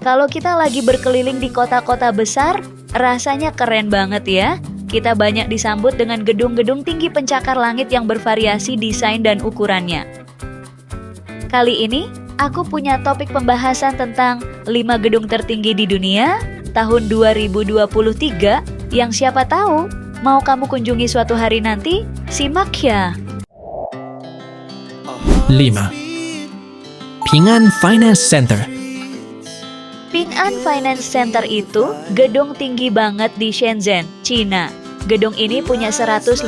Kalau kita lagi berkeliling di kota-kota besar, rasanya keren banget ya. Kita banyak disambut dengan gedung-gedung tinggi pencakar langit yang bervariasi desain dan ukurannya. Kali ini, aku punya topik pembahasan tentang 5 gedung tertinggi di dunia tahun 2023 yang siapa tahu mau kamu kunjungi suatu hari nanti. Simak ya. 5. Ping An Finance Center. Ping An Finance Center itu gedung tinggi banget di Shenzhen, Cina. Gedung ini punya 115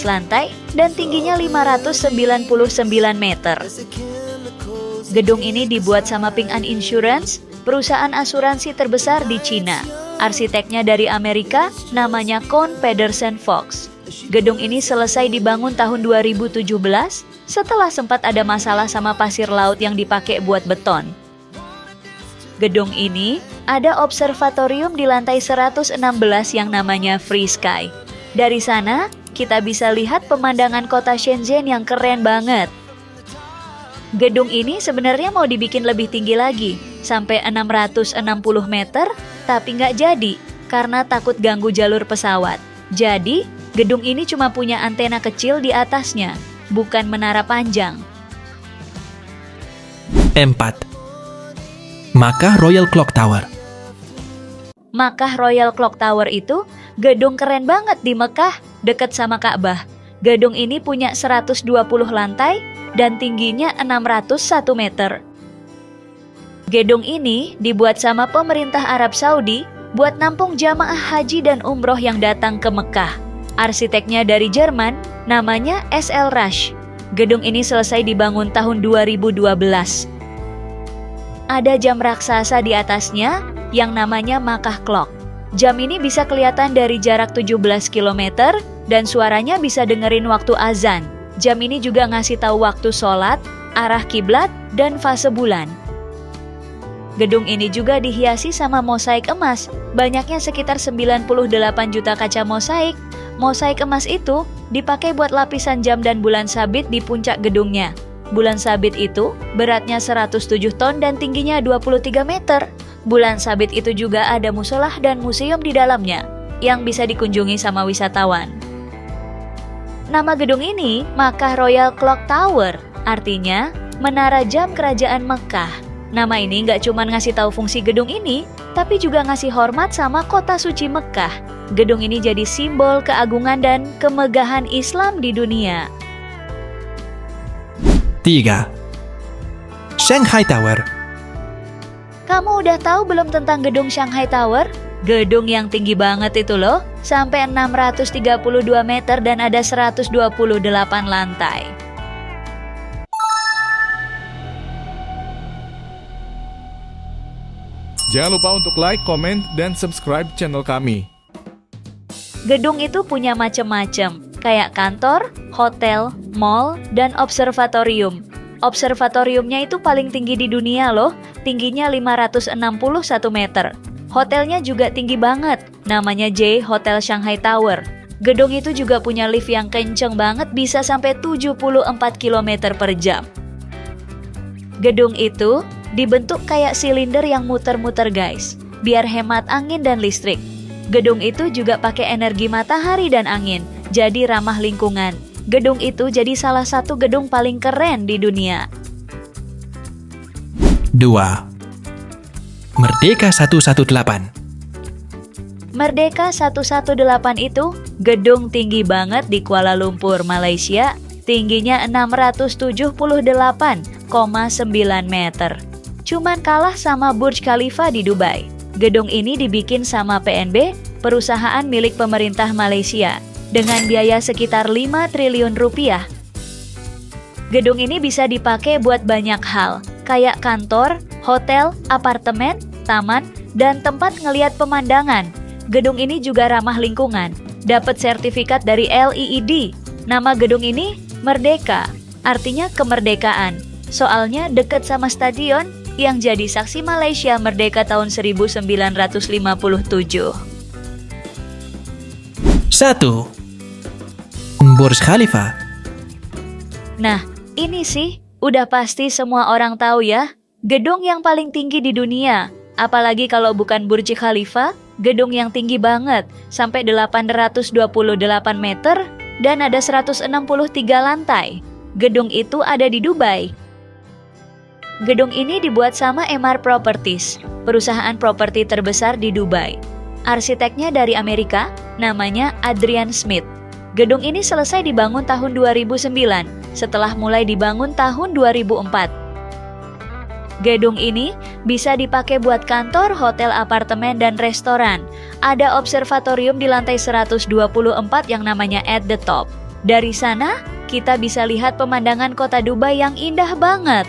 lantai dan tingginya 599 meter. Gedung ini dibuat sama Ping An Insurance, perusahaan asuransi terbesar di Cina. Arsiteknya dari Amerika, namanya Kohn Pedersen Fox. Gedung ini selesai dibangun tahun 2017 setelah sempat ada masalah sama pasir laut yang dipakai buat beton. Gedung ini ada observatorium di lantai 116 yang namanya Free Sky. Dari sana, kita bisa lihat pemandangan kota Shenzhen yang keren banget. Gedung ini sebenarnya mau dibikin lebih tinggi lagi, sampai 660 meter, tapi nggak jadi karena takut ganggu jalur pesawat. Jadi, gedung ini cuma punya antena kecil di atasnya, bukan menara panjang. 4. Makkah Royal Clock Tower. Makkah Royal Clock Tower itu gedung keren banget di Mekah, dekat sama Ka'bah. Gedung ini punya 120 lantai dan tingginya 601 meter. Gedung ini dibuat sama pemerintah Arab Saudi buat nampung jamaah haji dan umroh yang datang ke Mekah. Arsiteknya dari Jerman, namanya S.L. Rush. Gedung ini selesai dibangun tahun 2012. Ada jam raksasa di atasnya yang namanya Makkah Clock. Jam ini bisa kelihatan dari jarak 17 km dan suaranya bisa dengerin waktu azan. Jam ini juga ngasih tahu waktu sholat, arah kiblat, dan fase bulan. Gedung ini juga dihiasi sama mosaik emas, banyaknya sekitar 98 juta kaca mosaik. Mosaik emas itu dipakai buat lapisan jam dan bulan sabit di puncak gedungnya. Bulan sabit itu beratnya 107 ton dan tingginya 23 meter. Bulan sabit itu juga ada musolah dan museum di dalamnya yang bisa dikunjungi sama wisatawan. Nama gedung ini Makkah Royal Clock Tower, artinya Menara Jam Kerajaan Mekah. Nama ini nggak cuma ngasih tahu fungsi gedung ini, tapi juga ngasih hormat sama kota suci Mekah. Gedung ini jadi simbol keagungan dan kemegahan Islam di dunia. 3. Shanghai Tower. Kamu udah tahu belum tentang gedung Shanghai Tower? Gedung yang tinggi banget itu loh, sampai 632 meter dan ada 128 lantai. Jangan lupa untuk like, komen, dan subscribe channel kami. Gedung itu punya macem-macem, kayak kantor, hotel, mall, dan observatorium. Observatoriumnya itu paling tinggi di dunia loh, tingginya 561 meter. Hotelnya juga tinggi banget, namanya J Hotel Shanghai Tower. Gedung itu juga punya lift yang kenceng banget, bisa sampai 74 km per jam. Gedung itu dibentuk kayak silinder yang muter-muter guys, biar hemat angin dan listrik. Gedung itu juga pakai energi matahari dan angin, jadi ramah lingkungan. Gedung itu jadi salah satu gedung paling keren di dunia. 2. Merdeka 118. Merdeka 118 itu gedung tinggi banget di Kuala Lumpur, Malaysia. Tingginya 678,9 meter. Cuman kalah sama Burj Khalifa di Dubai. Gedung ini dibikin sama PNB, perusahaan milik pemerintah Malaysia, dengan biaya sekitar 5 triliun rupiah. Gedung ini bisa dipakai buat banyak hal, kayak kantor, hotel, apartemen, taman, dan tempat ngeliat pemandangan. Gedung ini juga ramah lingkungan, dapat sertifikat dari LEED. Nama gedung ini Merdeka, artinya kemerdekaan. Soalnya dekat sama stadion yang jadi saksi Malaysia merdeka tahun 1957. 1. Burj Khalifa. Nah, ini sih udah pasti semua orang tahu ya, gedung yang paling tinggi di dunia. Apalagi kalau bukan Burj Khalifa, gedung yang tinggi banget, sampai 828 meter dan ada 163 lantai. Gedung itu ada di Dubai. Gedung ini dibuat sama Emaar Properties, perusahaan properti terbesar di Dubai. Arsiteknya dari Amerika, namanya Adrian Smith. Gedung ini selesai dibangun tahun 2009, setelah mulai dibangun tahun 2004. Gedung ini bisa dipakai buat kantor, hotel, apartemen, dan restoran. Ada observatorium di lantai 124 yang namanya At the Top. Dari sana, kita bisa lihat pemandangan kota Dubai yang indah banget.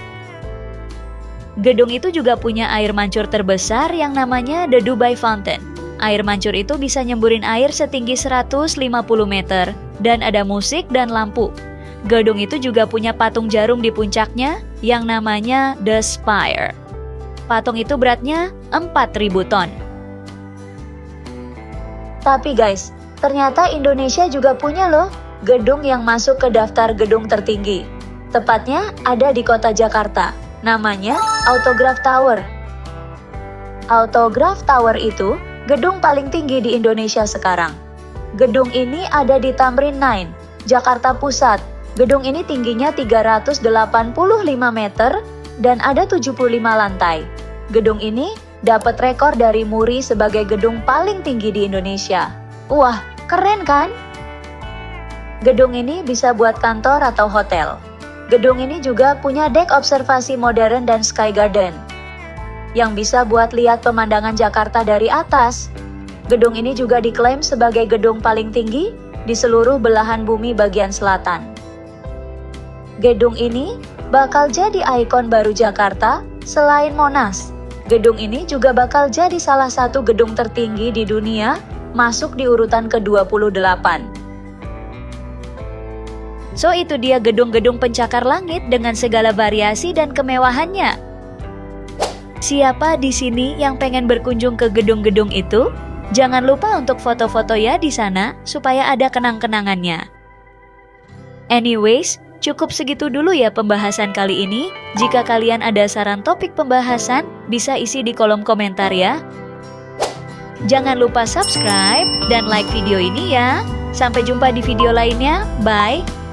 Gedung itu juga punya air mancur terbesar yang namanya The Dubai Fountain. Air mancur itu bisa nyemburin air setinggi 150 meter dan ada musik dan lampu. Gedung itu juga punya patung jarum di puncaknya yang namanya The Spire. Patung itu beratnya 4.000 ton. Tapi guys, ternyata Indonesia juga punya loh gedung yang masuk ke daftar gedung tertinggi. Tepatnya ada di kota Jakarta, namanya Autograph Tower. Autograph Tower itu gedung paling tinggi di Indonesia sekarang. Gedung ini ada di Tamrin 9, Jakarta Pusat. Gedung ini tingginya 385 meter dan ada 75 lantai. Gedung ini dapat rekor dari Muri sebagai gedung paling tinggi di Indonesia. Wah, keren kan? Gedung ini bisa buat kantor atau hotel. Gedung ini juga punya dek observasi modern dan sky garden yang bisa buat lihat pemandangan Jakarta dari atas. Gedung ini juga diklaim sebagai gedung paling tinggi di seluruh belahan bumi bagian selatan. Gedung ini bakal jadi ikon baru Jakarta selain Monas. Gedung ini juga bakal jadi salah satu gedung tertinggi di dunia, masuk di urutan ke-28. So itu dia gedung-gedung pencakar langit dengan segala variasi dan kemewahannya. Siapa di sini yang pengen berkunjung ke gedung-gedung itu? Jangan lupa untuk foto-foto ya di sana supaya ada kenang-kenangannya. Anyways, cukup segitu dulu ya pembahasan kali ini. Jika kalian ada saran topik pembahasan, bisa isi di kolom komentar ya. Jangan lupa subscribe dan like video ini ya. Sampai jumpa di video lainnya. Bye.